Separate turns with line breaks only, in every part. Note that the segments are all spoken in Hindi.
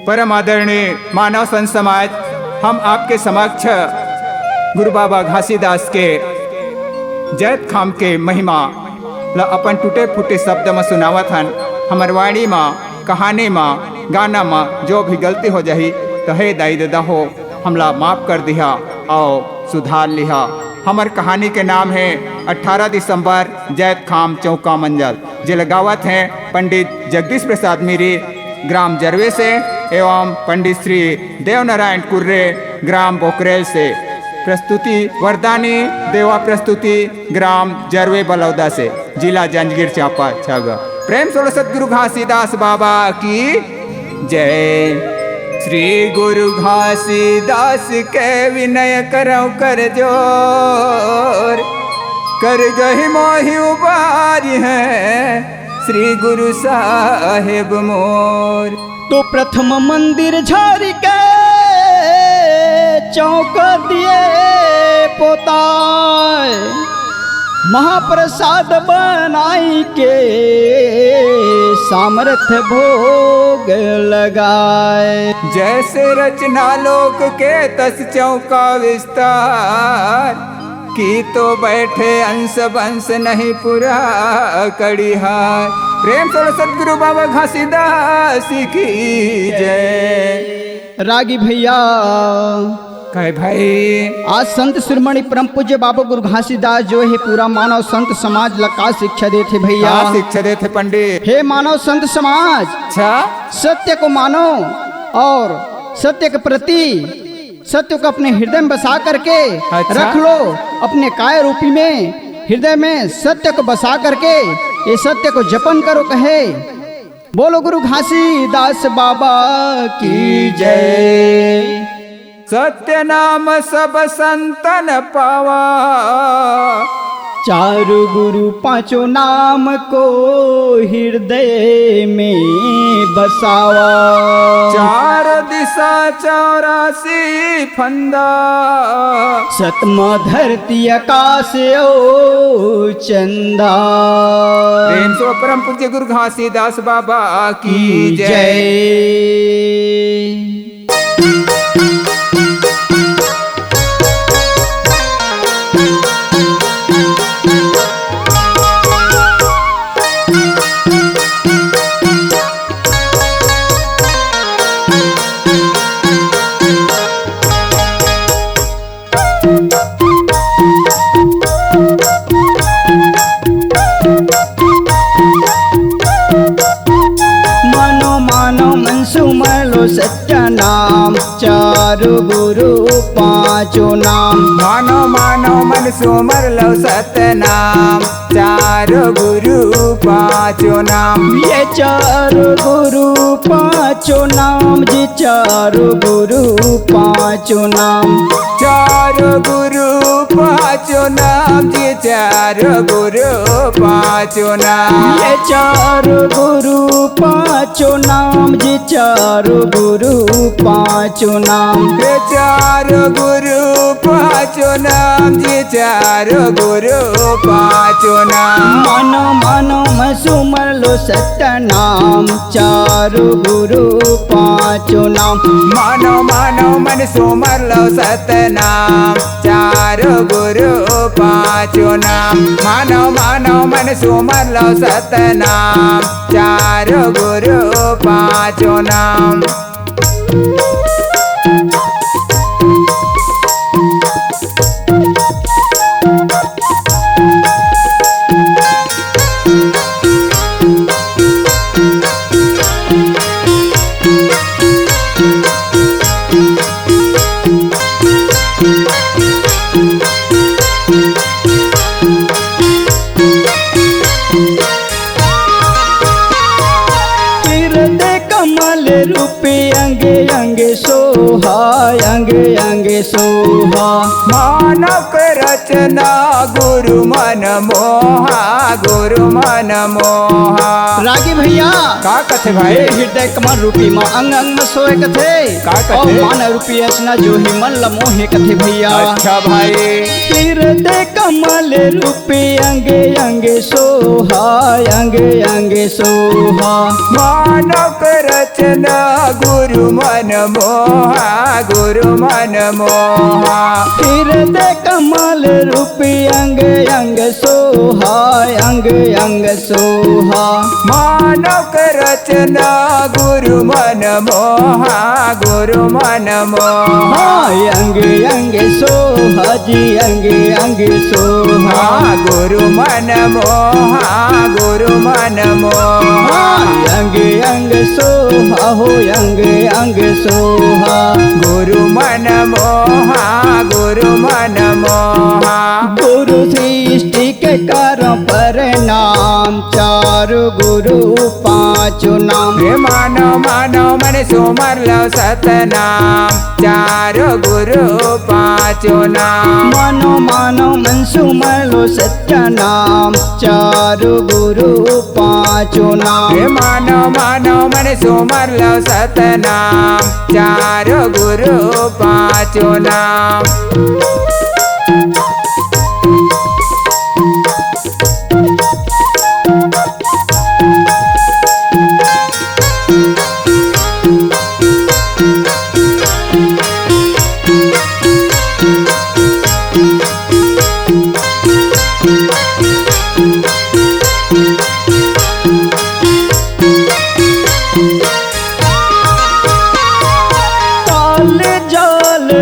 परम आदरणीय मानव संत समाज, हम आपके समक्ष गुरु बाबा घासीदास के जैत खाम के महिमा ल अपन टूटे फूटे शब्द में सुनावत हन। हमर वाणी में, कहानी में, गाना में जो भी गलती हो जाही तो हे दाई दादा हो हमला माफ़ कर दिया और सुधार लिया। हमर कहानी के नाम है 18 दिसंबर जैत खाम चौका मंजल, जे लगावत हैं पंडित जगदीश प्रसाद मीरी ग्राम जरवे से एवं पंडित श्री देवनारायण कुर्रे ग्राम बोकरेल से। प्रस्तुति वरदानी देवा प्रस्तुति ग्राम जरवे बलौदा से, जिला जांजगीर चांपा छागा। प्रेम सोलो सतगुरु घासीदास बाबा की जय। श्री गुरु घासीदास के विनय करौ कर जोर, कर गही मोहि उबारी है श्री गुरु साहेब मोर।
तो प्रथम मंदिर झारी के चौक दिए पोताय, महाप्रसाद बनाई के सामर्थ्य भोग लगाए।
जैसे रचना लोक के तस चौका विस्तार, की तो बैठे अंश बंश नहीं पूरा कड़िहार। प्रेम से सतगुरु बाबा घासीदास की जय।
रागी भैया
कहे भाई,
आज संत शिरोमणि परम पूज्य बाबा गुरु घासीदास जो है पूरा मानव संत समाज लका शिक्षा देते भैया।
शिक्षा देते पंडित।
हे मानव संत समाज,
अच्छा
सत्य को मानो और सत्य के प्रति सत्य को अपने हृदय में बसा करके रख लो। अपने काय रूपी में हृदय में सत्य को बसा करके ये सत्य को जपन करो। कहे बोलो गुरु घासीदास बाबा की जय।
सत्य नाम सब संतन पावा,
चारु गुरु पांचों नाम को हृदय में बसावा।
चार दिशा 84 फंदा,
सतमा धरती आकाश ओ चंदा।
प्रेम से परम पूज्य गुरु घासीदास बाबा की जय।
सत्य नाम चारु गुरु पांचों नाम।
मानो मानो मन सुमर लो सत्य नाम चारु गुरु पांचों नाम।
ये चारु गुरु पांचों नाम जी, चारु गुरु पांचों नाम।
चारु गुरु पांचों नाम जी, चारु गुरु पांचों नाम।
ये चारु गुरु पांचों नाम जी, चारु गुरु पांचों नाम।
ये चारु गुरु पांचों नाम जी, चारु गुरु पांचों नाम।
मानो मानो मैं सुमर लो सत्य नाम चारु गुरु पांचों नाम।
मानो मानो मन सुमर लो सत्य नाम चारु गुरु पांचों नाम। मानो मानो मन सुमर लो सत्य नाम चारु गुरु पांचों नाम।
रूपे अंगे अंगे सोहा, अंगे अंगे सोहा।
मानव रचना गुरु मन मोहा, गुरु मन मोहा।
रागी भैया
का कथे भाई?
हृदय कमल रूपी माँ अंग अंग में सोए कथे।
का कथे?
मान रूपी रचना जो ही मन लमोहे कथे भैया।
अच्छा भाई।
हृदय कमल रूपी अंगे अंगे सोहा, अंगे अंगे सोहा।
मानव रचना रचन गुरु मन मोहा, गुरु मन मोहा।
हृदय कमल रूपी अंग अंग सोहा, अंग अंग सोहा।
मानव के रचना गुरु मन मोहा, गुरु मन मोहा।
अंग अंग सोहा जी, अंग अंग सोहा।
गुरु मन मोहा, गुरु मन मोहा।
अंग अंग सोहा हो, अंग अंग सोहा।
गुरु मन मोहा, गुरु मन मोहा।
गुरु सृष्टि के कारण परिणाम, चारु गुरु पांचों नाम।
मानो मानो मन सुमर लो सतनाम, चारो गुरु पांचों नाम।
मानो मानो मन सुमर लो सत्य नाम, चारु गुरु पांचों नाम।
मानो मानो मन सुमर लो सतनाम, चारो गुरु पांचों नाम।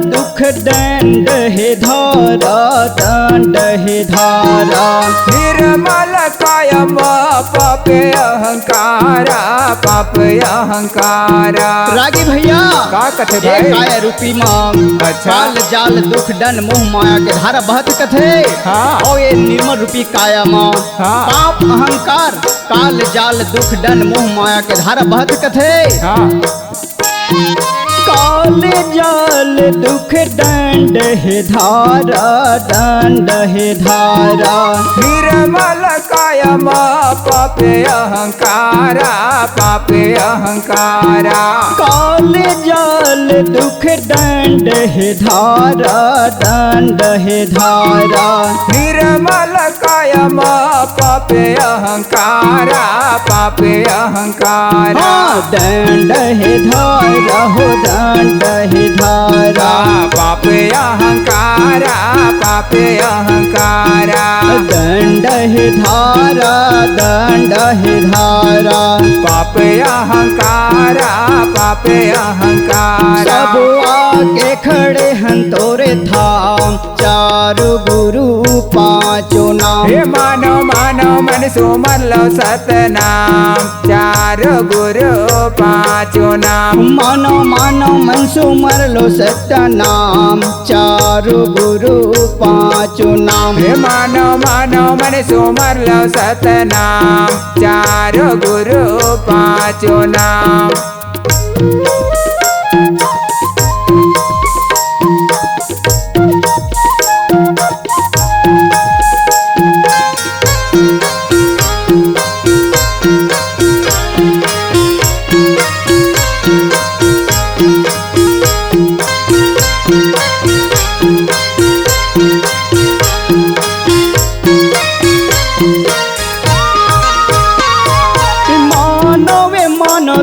दुख दंड है धारा, दंड है धारा।
निर्मल कायम पाप अहंकारा, पाप अहंकारा।
रागी भैया
का कथे भाई?
काय रूपी मांग,
अच्छा।
काल जाल दुख दंड मोह माया के धारा बहत कथे।
हाँ।
और ये निर्मल रूपी काया माँ,
हाँ।
पाप अहंकार काल जाल दुख दंड मोह माया के धारा बहत कथे।
हाँ।
काल जाल दुख दंड है धारा, दंड है धारा।
निर्मल कायम पाप अहंकारा, पाप अहंकारा।
काल जाल दुख दंड है धारा, दंड है धारा।
निर्मल कायम पाप अहंकारा, पाप अहंकारा।
दंड है धारा हो, दंड है धारा।
पाप अहंकारा, पाप अहंकारा।
दंड है धारा, दंड है धारा।
पाप अहंकारा, पाप अहंकारा।
सब आके खड़े हन तोरे धाम, चारु गुरु पांचों नाम।
हे मानो मानो मन सुमर लो सतनाम, चारो गुरु पांचों नाम।
मानो मानो मन सुमर लो सत्य नाम, चारु गुरु पांचों नाम।
हे मानो मानो मन सुमर लो सतनाम, चारो गुरु पांचों नाम।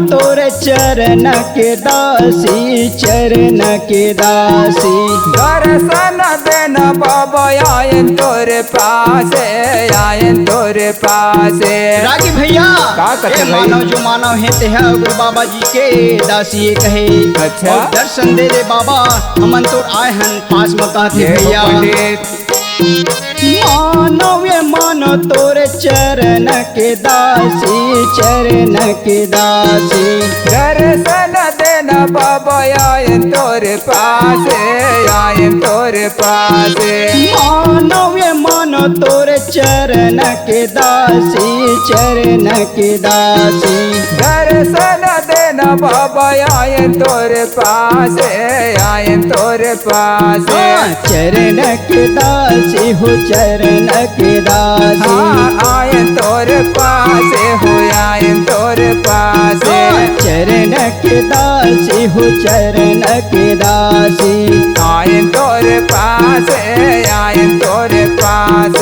तोरे चरण के दासी, चरण के दासी।
दर्शन देना बाबा आयन तोरे पासे, आयन तोरे पासे।
रागी भैया
का कथे भाई?
मानव जो मानव है ते है गुरु बाबा जी के दासी ये कहे।
अच्छा।
और दर्शन दे दे बाबा, हमन तो आए हन पास में कहते भैया। मानव ये मानो तोरे चरण के दासी, चरण के दासी।
दर्शन देना बाबा आयन तोरे पासे, आयन तोरे पासे।
मानव ये मानो तोरे चरण के दासी, चरण के दासी।
दर्शन देना बाबा आयन तोरे पासे, आयन तोरे पासे।
चरण के दासी हो, चरण के दासी।
आयन तोरे पासे हो, आयन तोरे पासे।
चरण के दासी हो, चरण के दासी।
आयन आयन तोरे पास आयन तोरे पास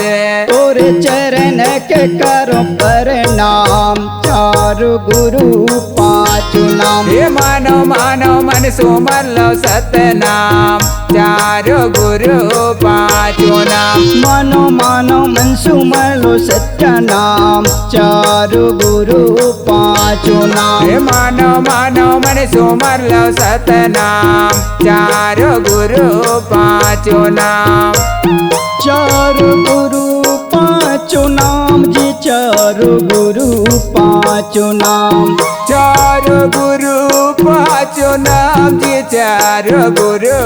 तोरे चरण के करो प्रणाम चारु गुरु पाँचु नाम
हे मानो मानो मन सुमर लो सतनाम चारो गुरु पाँचो नाम
मानो मानो मन सुमर लो सत्य नाम चारु गुरु पाँचु नाम
हे मानो मानो मन सुमर लो सतनाम चारो गुरु पाँचो नाम
चारु गुरु पाँचु नाम जी चारु गुरु पाँचु नाम
चारो गुरु पाँचो नाम जी चारो गुरु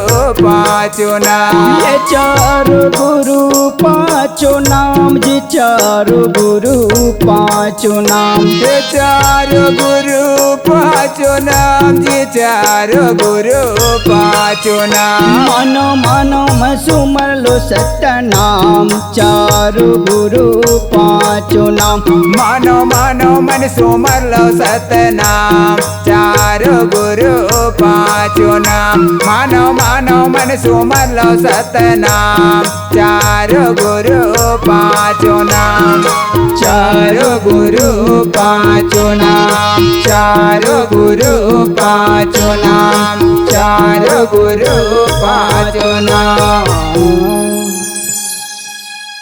पाँचो नाम
ये चारु गुरु पाँचु नाम जी चारु गुरु पाँचु नाम
हे चारो गुरु पाँचो नाम जी चारो गुरु पाँचो नाम
मानो मानो मसुमर लो सत्य नाम चारु गुरु पाँचु नाम
मानो मानो मन सुमर लो सतनाम चारो गुरु पाँचो नाम मानो मानो मन सुमर लो सतनाम चारो गुरु पाँचो नाम चारो गुरु पाँचो नाम चारो गुरु पाँचो नाम चारो गुरु पाँचो नाम